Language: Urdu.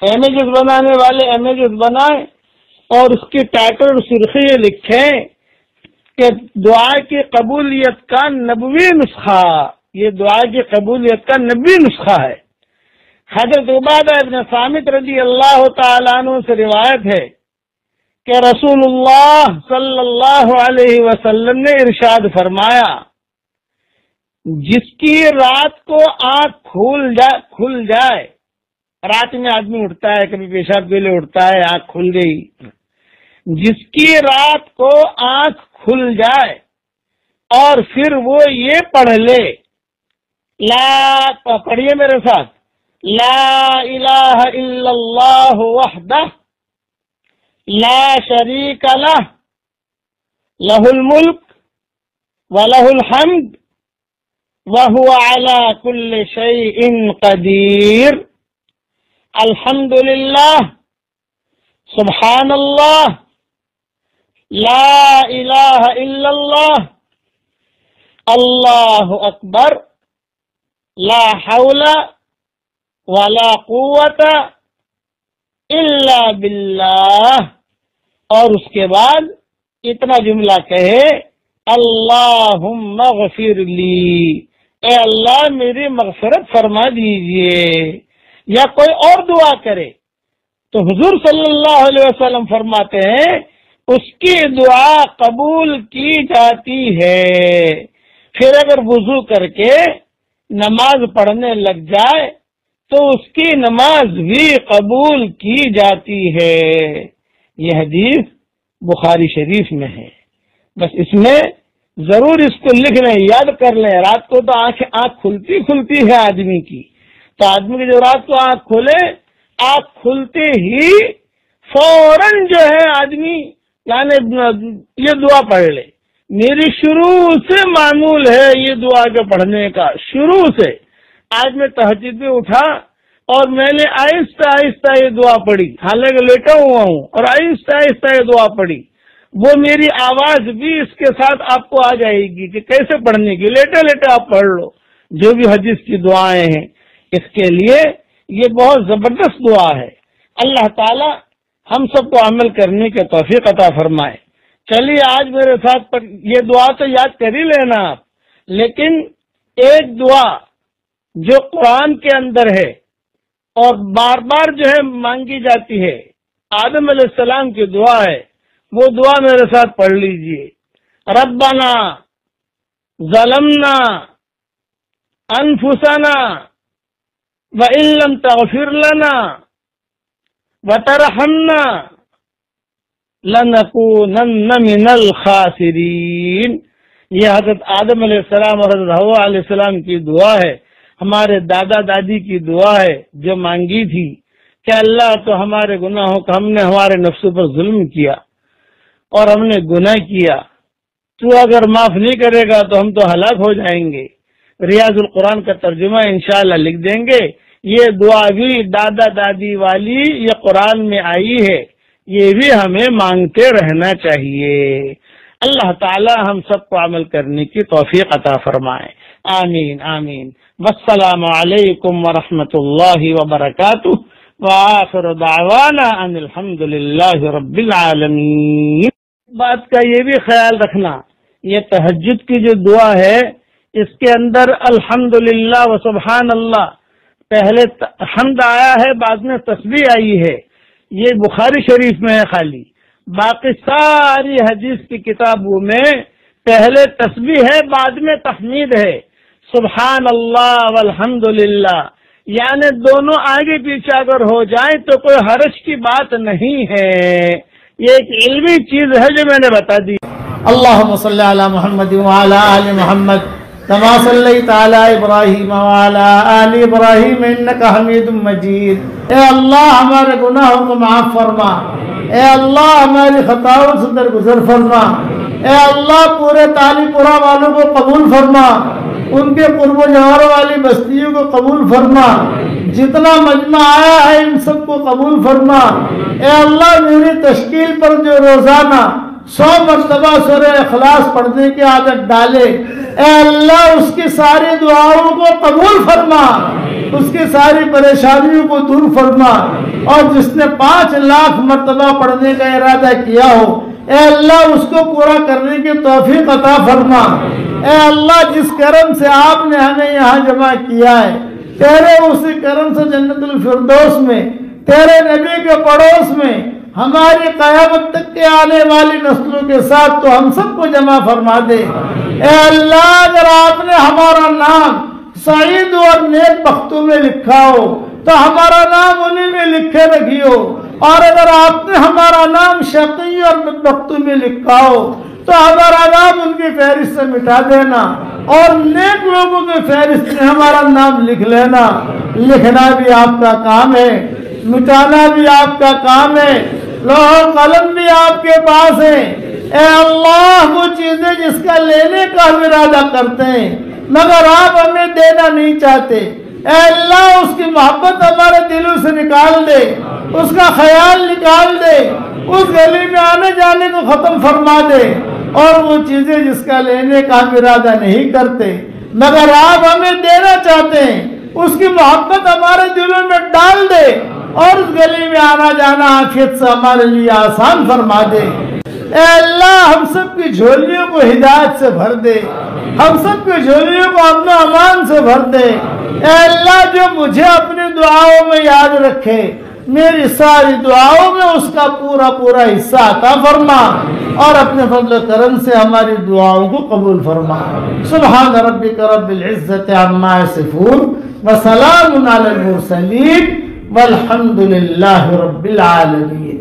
امیجز بنانے والے امیجز بنائیں اور اس کی ٹائٹل اور سرخی یہ لکھیں کہ دعا کی قبولیت کا نبوی نسخہ، یہ دعا کی قبولیت کا نبوی نسخہ ہے۔ حضرت عبادہ ابن صامت رضی اللہ تعالیٰ عنہ سے روایت ہے کہ رسول اللہ صلی اللہ علیہ وسلم نے ارشاد فرمایا، جس کی رات کو آنکھ کھل جائے، رات میں آدمی اٹھتا ہے، کبھی پیشاب کے لیے اٹھتا ہے، آنکھ کھل گئی، جس کی رات کو آنکھ کھل جائے اور پھر وہ یہ پڑھ لے، پڑھیے میرے ساتھ، لا الہ الا اللہ وحدہ لا شریک لہ لہ الملک ولہ الحمد وہو علی کل شیء قدیر، الحمدللہ، سبحان اللہ، لا الہ الا اللہ، اللہ اکبر، لا حول ولا قوت الا باللہ، اور اس کے بعد اتنا جملہ کہے، اللہم اغفر لی، اے اللہ میری مغفرت فرما دیجئے، یا کوئی اور دعا کرے تو حضور صلی اللہ علیہ وسلم فرماتے ہیں اس کی دعا قبول کی جاتی ہے۔ پھر اگر وضو کر کے نماز پڑھنے لگ جائے تو اس کی نماز بھی قبول کی جاتی ہے۔ یہ حدیث بخاری شریف میں ہے، بس اس میں ضرور اس کو لکھ لیں، یاد کر لیں۔ رات کو تو آنکھ کھلتی ہے آدمی کی، تو آدمی کی جو رات کو آنکھ کھلے، آنکھ کھلتے ہی فوراً جو ہے آدمی یعنی یہ دعا پڑھ لے۔ میری شروع سے معمول ہے یہ دعا کے پڑھنے کا، شروع سے۔ آج میں تہجد میں اٹھا اور میں نے آہستہ آہستہ یہ دعا پڑھی، حالانکہ لیٹا ہوا ہوں، اور آہستہ آہستہ یہ دعا پڑھی۔ وہ میری آواز بھی اس کے ساتھ آپ کو آ جائے گی کہ کیسے پڑھنے کی، لیٹے لیٹے آپ پڑھ لو جو بھی حدیث کی دعائیں ہیں۔ اس کے لیے یہ بہت زبردست دعا ہے۔ اللہ تعالی ہم سب کو عمل کرنے کے توفیق عطا فرمائے۔ چلیے آج میرے ساتھ یہ دعا تو یاد کر ہی لینا آپ، لیکن ایک دعا جو قرآن کے اندر ہے اور بار بار جو ہے مانگی جاتی ہے، آدم علیہ السلام کی دعا ہے، وہ دعا میرے ساتھ پڑھ لیجئے۔ ربنا ظلمنا انفسنا وَإِن لَّمْ تَغْفِرْ لَنَا وَتَرْحَمْنَا لَنَكُونَنَّ مِنَ الْخَاسِرِينَ۔ یہ حضرت آدم علیہ السلام اور حضرت حوا علیہ السلام کی دعا ہے، ہمارے دادا دادی کی دعا ہے جو مانگی تھی کہ اللہ تو ہمارے گناہوں کا، ہم نے ہمارے نفسوں پر ظلم کیا اور ہم نے گناہ کیا، تو اگر معاف نہیں کرے گا تو ہم تو ہلاک ہو جائیں گے۔ ریاض القرآن کا ترجمہ انشاءاللہ لکھ دیں گے۔ یہ دعا بھی دادا دادی والی یہ قرآن میں آئی ہے، یہ بھی ہمیں مانگتے رہنا چاہیے۔ اللہ تعالی ہم سب کو عمل کرنے کی توفیق عطا فرمائے، آمین آمین۔ والسلام علیکم ورحمۃ اللہ وبرکاتہ، وآخر دعوانا ان الحمد للہ رب العالمین۔ بات کا یہ بھی خیال رکھنا، یہ تہجد کی جو دعا ہے اس کے اندر الحمدللہ و سبحان اللہ، پہلے حمد آیا ہے، بعد میں تسبیح آئی ہے، یہ بخاری شریف میں ہے خالی۔ باقی ساری حدیث کی کتابوں میں پہلے تسبیح ہے، بعد میں تحمید ہے، سبحان اللہ والحمدللہ، یعنی دونوں آگے پیچھے اگر ہو جائیں تو کوئی حرج کی بات نہیں ہے۔ یہ ایک علمی چیز ہے جو میں نے بتا دی۔ اللہم صلی علی محمد وعلی آل محمد کما صلیت علی ابراہیم وعلی آل ابراہیم انکا حمید مجید۔ اے اللہ ہمارے گناہوں کو معاف فرما، اے اللہ ہماری خطاؤں سے درگزر فرما، اے اللہ پورے تالی پورا والوں کو قبول فرما، ان کے قرب و جوار والی بستیوں کو قبول فرما، جتنا مجمع آیا ہے ان سب کو قبول فرما۔ اے اللہ میری تشکیل پر جو روزانہ 100 مرتبہ سورہ اخلاص پڑھنے کی عادت ڈالے، اے اللہ اس کی ساری دعاؤں کو قبول فرما، اس کی ساری پریشانیوں کو دور فرما۔ اور جس نے 5 لاکھ مرتبہ پڑھنے کا ارادہ کیا ہو، اے اللہ اس کو پورا کرنے کی توفیق عطا فرما۔ اے اللہ جس کرم سے آپ نے ہمیں یہاں جمع کیا ہے، تیرے اسی کرم سے جنت الفردوس میں، تیرے نبی کے پڑوس میں، ہماری قیامت تک کے آنے والی نسلوں کے ساتھ تو ہم سب کو جمع فرما دے۔ اے اللہ اگر آپ نے ہمارا نام سعید اور نیک بختوں میں لکھا ہو تو ہمارا نام انہیں میں لکھے رکھیو، اور اگر آپ نے ہمارا نام شقی اور بدبختوں میں لکھا ہو تو ہمارا نام ان کی فہرست سے مٹا دینا، اور نیک لوگوں کی فہرست میں ہمارا نام لکھ لینا۔ لکھنا بھی آپ کا کام ہے، مٹانا بھی آپ کا کام ہے، لوح و قلم بھی آپ کے پاس ہے۔ اے اللہ وہ چیزیں جس کا لینے کا ہم ارادہ کرتے ہیں مگر آپ ہمیں دینا نہیں چاہتے، اے اللہ اس کی محبت ہمارے دلوں سے نکال دے، اس کا خیال نکال دے، اس گلی میں آنے جانے کو ختم فرما دے، اور وہ چیزیں جس کا لینے کا ہم ارادہ نہیں کرتے مگر آپ ہمیں دینا چاہتے ہیں، اس کی محبت ہمارے دلوں میں ڈال دے، اور اس گلی میں آنا جانا عافیت سے ہمارے لیے آسان فرما دے۔ اے اللہ ہم سب کی جھولیوں کو ہدایت سے بھر دے، ہم سب کی جھولیوں کو امن و امان سے بھر دے۔ اے اللہ جو مجھے اپنی دعاؤں میں یاد رکھے، میری ساری دعاؤں میں اس کا پورا پورا حصہ عطا فرما، اور اپنے فضل و کرم سے ہماری دعاؤں کو قبول فرما۔ سبحان ربک رب العزت عما یصفون وسلام علی المرسلین والحمد للہ رب العالمین۔